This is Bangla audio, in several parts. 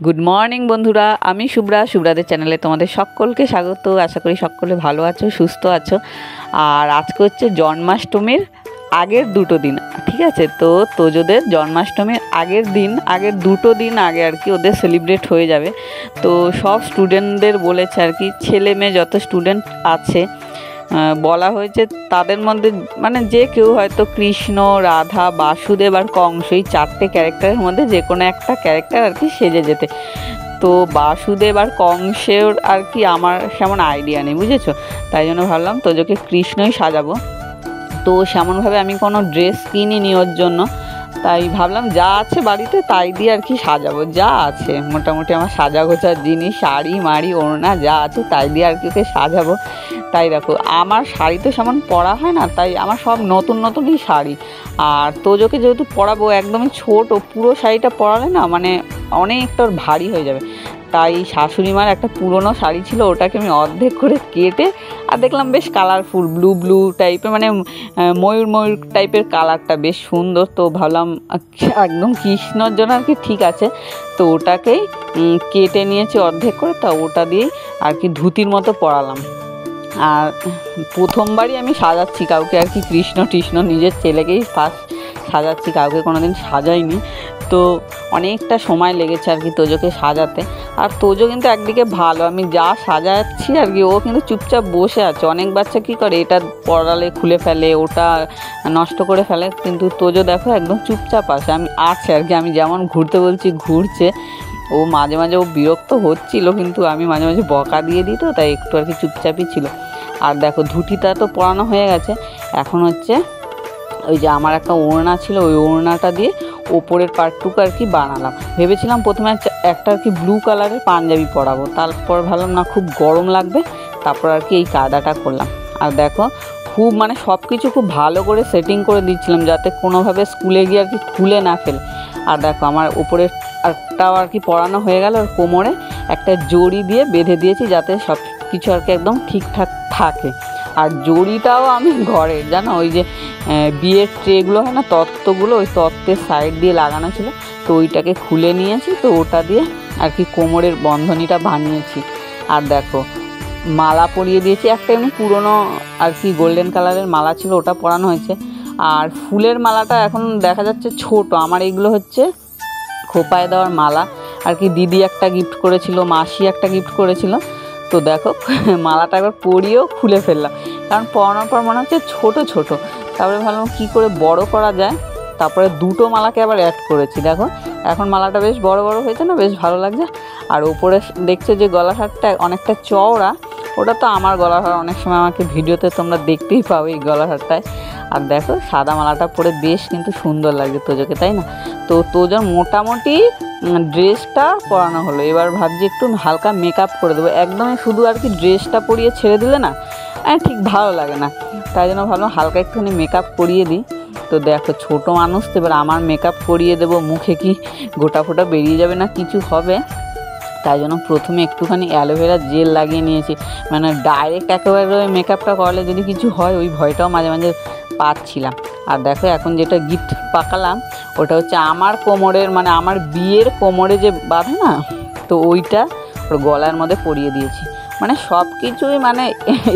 গুড মর্নিং বন্ধুরা, আমি শুভ্রাদের চ্যানেলে তোমাদের সকলকে স্বাগত। আশা করি সকলে ভালো আছো, সুস্থ আছো। আর আজকে হচ্ছে জন্মাষ্টমীর আগের 2টো দিন, ঠিক আছে? তো তোজোদের জন্মাষ্টমীর আগের 2টো দিন আগে আর কি ওদের সেলিব্রেট হয়ে যাবে। তো সব স্টুডেন্টদের বলেছে আর কি, ছেলে মেয়ে যত স্টুডেন্ট আছে বলা হয়েছে তাদের মধ্যে মানে যে কেউ হয়তো কৃষ্ণ, রাধা, বাসুদেব আর কংস, এই 4টে ক্যারেক্টারের মধ্যে যে কোনো একটা ক্যারেক্টার আর কি সেজে যেতে। তো বাসুদেব আর কংসের আর কি আমার সেমন আইডিয়া নেই, বুঝেছো? তাই জন্য ভাবলাম তোজোকে কৃষ্ণই সাজাবো। তো সেমনভাবে আমি কোনো ড্রেস কিনিনি ওর জন্য, তাই ভাবলাম যা আছে বাড়িতে তাই দিয়ে আর কি সাজাবো। যা আছে মোটামুটি আমার সাজা গোছার জিনিস, শাড়ি মাড়ি ওড়না যা আছে তাই দিয়ে আর কি ওকে সাজাবো। তাই দেখো, আমার শাড়ি তো সেমন পরা হয় না, তাই আমার সব নতুন নতুনই শাড়ি। আর তোজোকে যেহেতু পরাবো একদমই ছোট, পুরো শাড়িটা পরালে না মানে অনেকটা ওর ভারী হয়ে যাবে। তাই শাশুড়ি মার একটা পুরনো শাড়ি ছিল, ওটাকে আমি অর্ধেক করে কেটে, আর দেখলাম বেশ কালারফুল ব্লু টাইপের, মানে ময়ূর টাইপের কালারটা বেশ সুন্দর। তো ভাবলাম একদম কৃষ্ণর জন্য আর কি ঠিক আছে। তো ওটাকেই কেটে নিয়েছি অর্ধেক করে, তা ওটা দিয়েই আর কি ধুতির মতো পরালাম। আর প্রথমবারই আমি সাজাচ্ছি কাউকে আর কি, কৃষ্ণ নিজের ছেলেকেই ফার্স্ট সাজাচ্ছি, কাউকে কোনোদিন সাজাইনি। তো অনেকটা সময় লেগেছে আর কি তোজোকে সাজাতে। আর তোজো কিন্তু একদিকে ভালো, আমি যা সাজাচ্ছি আর কি ও কিন্তু চুপচাপ বসে আছে। অনেক বাচ্চা কী করে, এটা পড়ালে খুলে ফেলে, ওটা নষ্ট করে ফেলে, কিন্তু তোজো দেখো একদম চুপচাপ আছে আছে আর কি। আমি যেমন ঘুরতে বলছি ঘুরছে। ও মাঝে মাঝে ও বিরক্ত হচ্ছিল, কিন্তু আমি মাঝে মাঝে বকা দিয়ে দিই, তো তাই একটু আর কি চুপচাপই ছিল। আর দেখো ধুতিটা তো পরানো হয়ে গেছে, এখন হচ্ছে ওই যে আমার একটা ওড়না ছিল, ওই ওড়নাটা দিয়ে ওপরের পার্টটুকু আর কি বানালাম। ভেবেছিলাম প্রথমে একটা আর কি ব্লু কালারের পাঞ্জাবি পরাবো, তারপর ভাবলাম না খুব গরম লাগবে, তারপর আর কি এই কায়দাটা করলাম। আর দেখো খুব মানে সব কিছু খুব ভালো করে সেটিং করে দিচ্ছিলাম যাতে কোনোভাবে স্কুলে গিয়ে আর কি খুলে না ফেলে। আর দেখো আমার উপরের একটাও আর কি পরানো হয়ে গেল, আর কোমরে একটা জড়ি দিয়ে বেঁধে দিয়েছি যাতে সব কিছু আর কি একদম ঠিকঠাক থাকে। আর জড়িটাও আমি ঘরের, জানো ওই যে বিয়ের ট্রেগুলো হয় না, তত্ত্বগুলো, ওই তত্ত্বের সাইড দিয়ে লাগানো ছিল, তো ওইটাকে খুলে নিয়েছি, তো ওটা দিয়ে আর কি কোমরের বন্ধনীটা বানিয়েছি। আর দেখো মালা পরিয়ে দিয়েছি, একটা এমনি পুরনো আর কি গোল্ডেন কালারের মালা ছিল, ওটা পরানো হয়েছে। আর ফুলের মালাটা এখন দেখা যাচ্ছে ছোট, আমার এইগুলো হচ্ছে খোপায় দেওয়ার মালা আর কি। দিদি একটা গিফট করেছিল, মাসি একটা গিফট করেছিল। তো দেখো মালাটা একবার পরিয়েও খুলে ফেললাম, কারণ পরানোর পর মনে হচ্ছে ছোট। তারপরে ভাবলাম কী করে বড় করা যায়, তারপরে 2টো মালাকে আবার অ্যাড করেছি। দেখো এখন মালাটা বেশ বড় হয়েছে না, বেশ ভালো লাগছে। আর ওপরে দেখছো যে গলার হারটা অনেকটা চওড়া, ওটা তো আমার গলার হার, অনেক সময় আমাকে ভিডিওতে তোমরা দেখতেই পাবে এই গলার হারটায়। আর দেখো সাদা মালাটা পরে বেশ কিন্তু সুন্দর লাগছে তোজোকে, তাই না? তো তোজোর মোটামুটি ড্রেসটা পরানো হলো, এবার ভাবছি একটু হালকা মেকআপ করে দেবো। একদমই শুধু আর কি ড্রেসটা পরিয়ে ছেড়ে দিলে না ঠিক ভালো লাগে না, তাই জন্য ভাবলাম হালকা একটুখানি মেকআপ করিয়ে দিই। তো দেখো ছোটো মানুষ তো, এবার আমার মেকআপ করিয়ে দেবো, মুখে কি গোটা ফোটা বেরিয়ে যাবে না কিছু হবে, তাই জন্য প্রথমে একটুখানি অ্যালোভেরা জেল লাগিয়ে নিয়েছি। মানে ডাইরেক্ট একেবারে মেকআপটা করলে যদি কিছু হয়, ওই ভয়টাও মাঝে মাঝে পাচ্ছিলাম। আর দেখো এখন যেটা গিফট পাকালাম, ওটা হচ্ছে আমার কোমরের, মানে আমার বিয়ের কোমরে যে বাঁধে না, তো ওইটা ওর গলার মধ্যে পরিয়ে দিয়েছি। মানে সব কিছুই মানে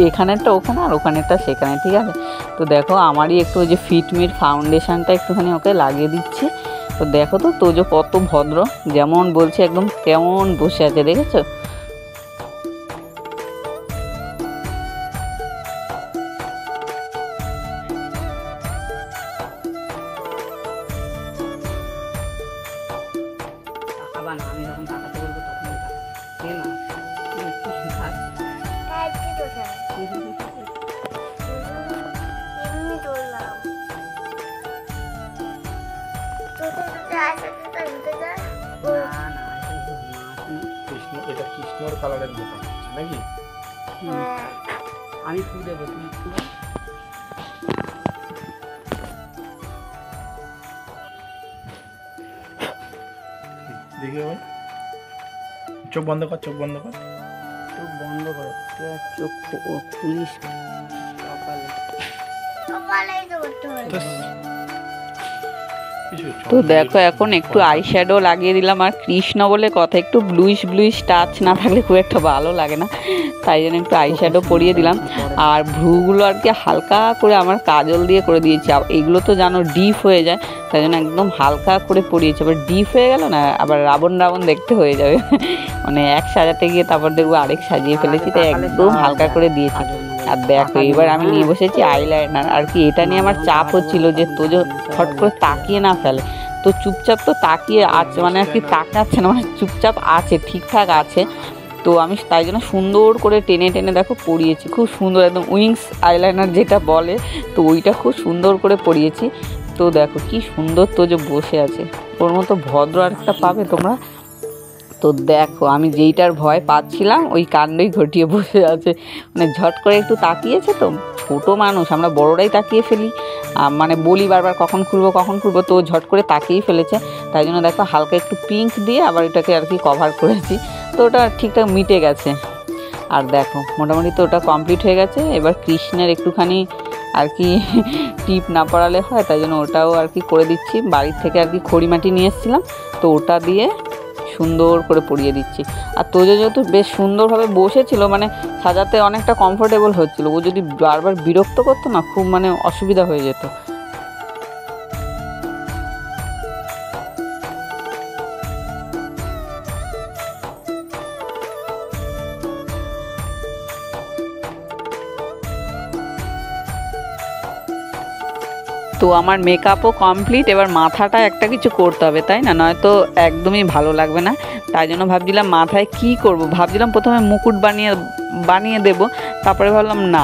এখানেরটা ওখানে আর ওখানেরটা সেখানে, ঠিক আছে? তো দেখো আমারই একটু ওই যে ফিটমির ফাউন্ডেশনটা একটুখানি ওকে লাগিয়ে দিচ্ছি। তো দেখো তো তোজো কত ভদ্র, যেমন বলছে একদম কেমন বসে আছে, দেখেছো? আমি যখন তাকাতে বলবো তখন এটা কৃষ্ণর কালারের মতো নাকি? আমি ফুল দেবো, তুমি ফুল দেখি ভাই, চোখ বন্ধ কর, চোখ বন্ধ কর, চোখ বন্ধ করো, চোখ খুলিস কপালে, কপালেই তো করতে হবে। তো দেখো এখন একটু আই শ্যাডো লাগিয়ে দিলাম, আর কৃষ্ণ বলে কথা, একটু ব্লুইশ ব্লুইশ টাচ না থাকলে খুব একটা ভালো লাগে না, তাই জন্য একটু আই শ্যাডো পরিয়ে দিলাম। আর ভ্রুগুলো আর কি হালকা করে আমার কাজল দিয়ে করে দিয়েছি, এগুলো তো জানো ডিপ হয়ে যায়, তাই জন্য একদম হালকা করে পরিয়েছি। আবার ডিপ হয়ে গেল না আবার রাবণ রাবণ দেখতে হয়ে যাবে, মানে এক সাজাতে গিয়ে তারপর দেখবো আরেক সাজিয়ে ফেলেছি, তাই একদম হালকা করে দিয়েছি। আর দেখো এবার আমি নিয়ে বসেছি আইলাইনার, আর কি এটা নিয়ে আমার চাপ হচ্ছিল যে তোজো ফট করে তাকিয়ে না ফেলে, তো চুপচাপ তো তাকিয়ে আছে, মানে আর কি তাকাচ্ছে না, মানে চুপচাপ আছে, ঠিকঠাক আছে। তো আমি তাই জন্য সুন্দর করে টেনে টেনে দেখো পরিয়েছি, খুব সুন্দর একদম উইংস আইলাইনার যেটা বলে, তো ওইটা খুব সুন্দর করে পরিয়েছি। তো দেখো কি সুন্দর তোজো বসে আছে, ওর মতো ভদ্র আর একটা পাবে তোমরা? তো দেখো আমি যেইটার ভয় পাচ্ছিলাম ওই কাণ্ডই ঘটিয়ে বসে আছে, মানে ঝট করে একটু তাকিয়েছে, তো ছোটো মানুষ আমরা বড়রাই তাকিয়ে ফেলি, মানে বলি বারবার কখন খুলবো, তো ঝট করে তাকিয়েই ফেলেছে, তাই জন্য দেখো হালকা একটু পিঙ্ক দিয়ে আবার এটাকে আর কি কভার করেছি, তো ওটা ঠিকঠাক মিটে গেছে। আর দেখো মোটামুটি তো ওটা কমপ্লিট হয়ে গেছে। এবার কৃষ্ণের একটুখানি আর কি টিপ না পড়ালে হয়, তাই জন্য ওটাও আর কি করে দিচ্ছি, বাড়ির থেকে আর কি খড়িমাটি নিয়ে এসেছিলাম, তো ওটা দিয়ে সুন্দর করে পরিয়ে দিচ্ছি। আর তোজো যেহেতু বেশ সুন্দরভাবে বসেছিল, মানে সাজাতে অনেকটা কমফোর্টেবল হচ্ছিল, ও যদি বারবার বিরক্ত করতো না খুব মানে অসুবিধা হয়ে যেত। তো আমার মেকআপও কমপ্লিট, এবার মাথাটা একটা কিছু করতে হবে তাই না, নয়তো একদমই ভালো লাগবে না, তাই জন্য ভাবছিলাম মাথায় কি করব, ভাবছিলাম প্রথমে মুকুট বানিয়ে দেব, তারপরে ভাবলাম না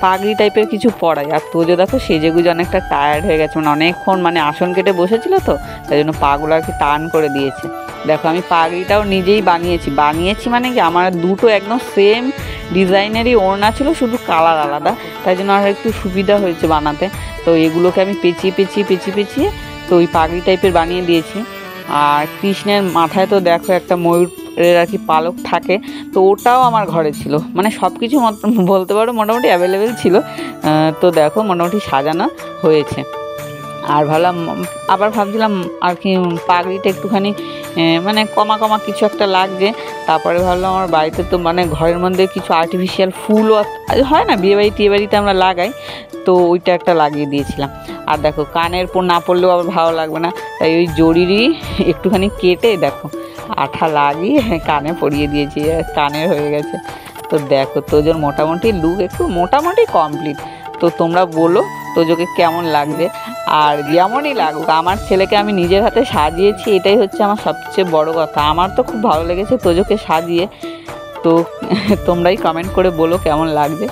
পাগড়ি টাইপের কিছু পরাই। আর তোজো দেখো সেজেগুজে অনেকটা টায়ার্ড হয়ে গেছে, মানে অনেকক্ষণ মানে আসন কেটে বসেছিল, তো তাই জন্য পাগুলো আর কি টান করে দিয়েছে। দেখো আমি পাগড়িটাও নিজেই বানিয়েছি মানে কি আমার দুটো একদম সেম ডিজাইনেরই ওড়না ছিল, শুধু কালার আলাদা, তাই জন্য আর একটু সুবিধা হয়েছে বানাতে। তো এগুলোকে আমি পেঁচিয়ে তো ওই পাগড়ি টাইপের বানিয়ে দিয়েছি। আর কৃষ্ণের মাথায় তো দেখো একটা ময়ূরের আর কি পালক থাকে, তো ওটাও আমার ঘরে ছিল, মানে সব কিছু বলতে পারো মোটামুটি অ্যাভেলেবেল ছিল। তো দেখো মোটামুটি সাজানো হয়েছে। আর ভাবছিলাম আর কি পাগড়িটা একটুখানি মানে কমা কিছু একটা লাগছে, তারপরে ভাবলাম আমার বাড়িতে তো মানে ঘরের মধ্যে কিছু আর্টিফিশিয়াল ফুলও হয় না, বিয়েবাড়িতে আমরা লাগাই, তো ওইটা একটা লাগিয়ে দিয়েছিলাম। আর দেখো কানের না পড়লেও আবার ভালো লাগবে না, তাই ওই জরিরই একটুখানি কেটে দেখো আঠা লাগিয়ে কানে পরিয়ে দিয়েছি, কানের হয়ে গেছে। তো দেখো তোজোর মোটামুটি লুক একটু মোটামুটি কমপ্লিট। তো তোমরা বলো তোজোকে কেমন লাগছে, আর যেমনই লাগুক আমার ছেলেকে আমি নিজের হাতে সাজিয়েছি, এটাই হচ্ছে আমার সবচেয়ে বড় কথা। আমার তো খুব ভালো লেগেছে তোজোকে সাজিয়ে, তো তোমরাই কমেন্ট করে বলো কেমন লাগছে।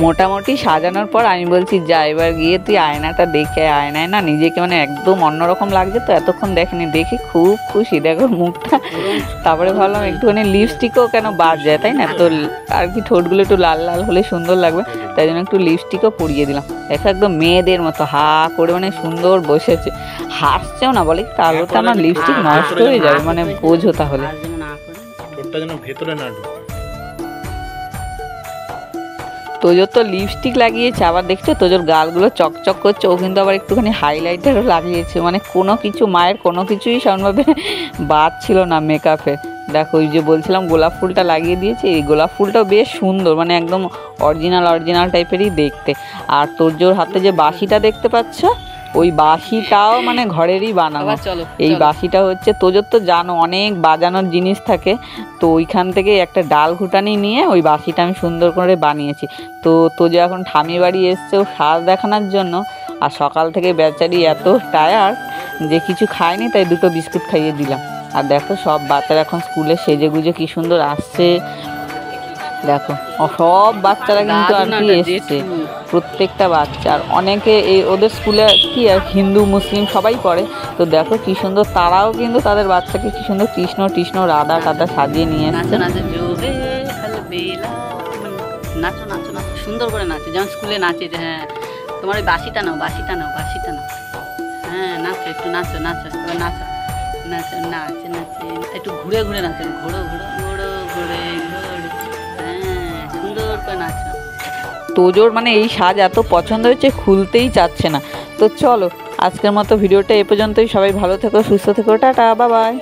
মোটামুটি সাজানোর পর আমি বলছি যা এবার গিয়ে তুই আয়নাটা দেখে, আয়নায় না নিজেকে মানে একদম অন্যরকম লাগছে, তো এতক্ষণ দেখেনি, দেখি খুব খুশি দেখো মুখটা। তারপরে ভাবলাম একটুখানি লিপস্টিকও কেন বাদ যায় তাই না, তো আর কি ঠোঁটগুলো একটু লাল লাল হলে সুন্দর লাগবে, তাই জন্য একটু লিপস্টিকও পরিয়ে দিলাম। দেখো একদম মেয়েদের মতো হা করে মানে সুন্দর বসেছে, হাসছেও না, বলে তাহলে তো আমার লিপস্টিক নষ্ট হয়ে যাবে, মানে বোঝো তাহলে। ঠোঁটটা যেন ভেতরে না ঢোকে। তোজোর তো লিপস্টিক লাগিয়েছে, আবার দেখছো তোজোর গালগুলো চকচক করছে, ও কিন্তু আবার একটুখানি হাইলাইটারও লাগিয়েছে, মানে কোনো কিছু মায়ের কোনো কিছুই সেরকমভাবে বাদ ছিল না মেকআপে। দেখো ওই যে বলছিলাম গোলাপ ফুলটা লাগিয়ে দিয়েছে, এই গোলাপ ফুলটাও বেশ সুন্দর, মানে একদম অরিজিনাল টাইপেরই দেখতে। আর তোজোর হাতে যে বাঁশিটা দেখতে পাচ্ছ, ওই বাঁশিটাও মানে ঘরেরই বানানো। এই বাঁশিটা হচ্ছে তোজোর তো জানো অনেক বাজানোর জিনিস থাকে, তো ওইখান থেকে একটা ডাল ঘুটানি নিয়ে ওই বাঁশিটা আমি সুন্দর করে বানিয়েছি। তো তোজো এখন ঠামি বাড়ি এসছে ও সাজ দেখানোর জন্য, আর সকাল থেকে বেচারি এত টায়ার্ড যে কিছু খায়নি, তাই দুটো বিস্কুট খাইয়ে দিলাম। আর দেখো সব বাচ্চারা এখন স্কুলে সেজে গুজে কি সুন্দর আসছে, দেখো সব বাচ্চারা কিন্তু আর কি এসছে, প্রত্যেকটা বাচ্চা। আর অনেকে এই ওদের স্কুলে কি আর হিন্দু মুসলিম সবাই পড়ে, তো দেখো কি সুন্দর তারাও কিন্তু তাদের বাচ্চাকে কি সুন্দর কৃষ্ণ রাধা টাধা সাজিয়ে নিয়ে এসছে। নাচো সুন্দর করে নাচো, যেমন স্কুলে নাচে যে হ্যাঁ তোমার ওই বাঁশিটা নাও, হ্যাঁ নাচো একটু নাচো এবার নাচো একটু ঘুরে নাচো, ঘোড়ো ঘুরে ঘুরে, হ্যাঁ সুন্দর করে নাচো। তোজোর মানে এই সাজ এত পছন্দ হয়েছে, খুলতেই চাচ্ছে না। তো চলো আজকের মতো ভিডিওটা এ পর্যন্তই। সবাই ভালো থেকো, সুস্থ থেকো, টাটা, বাই বাই।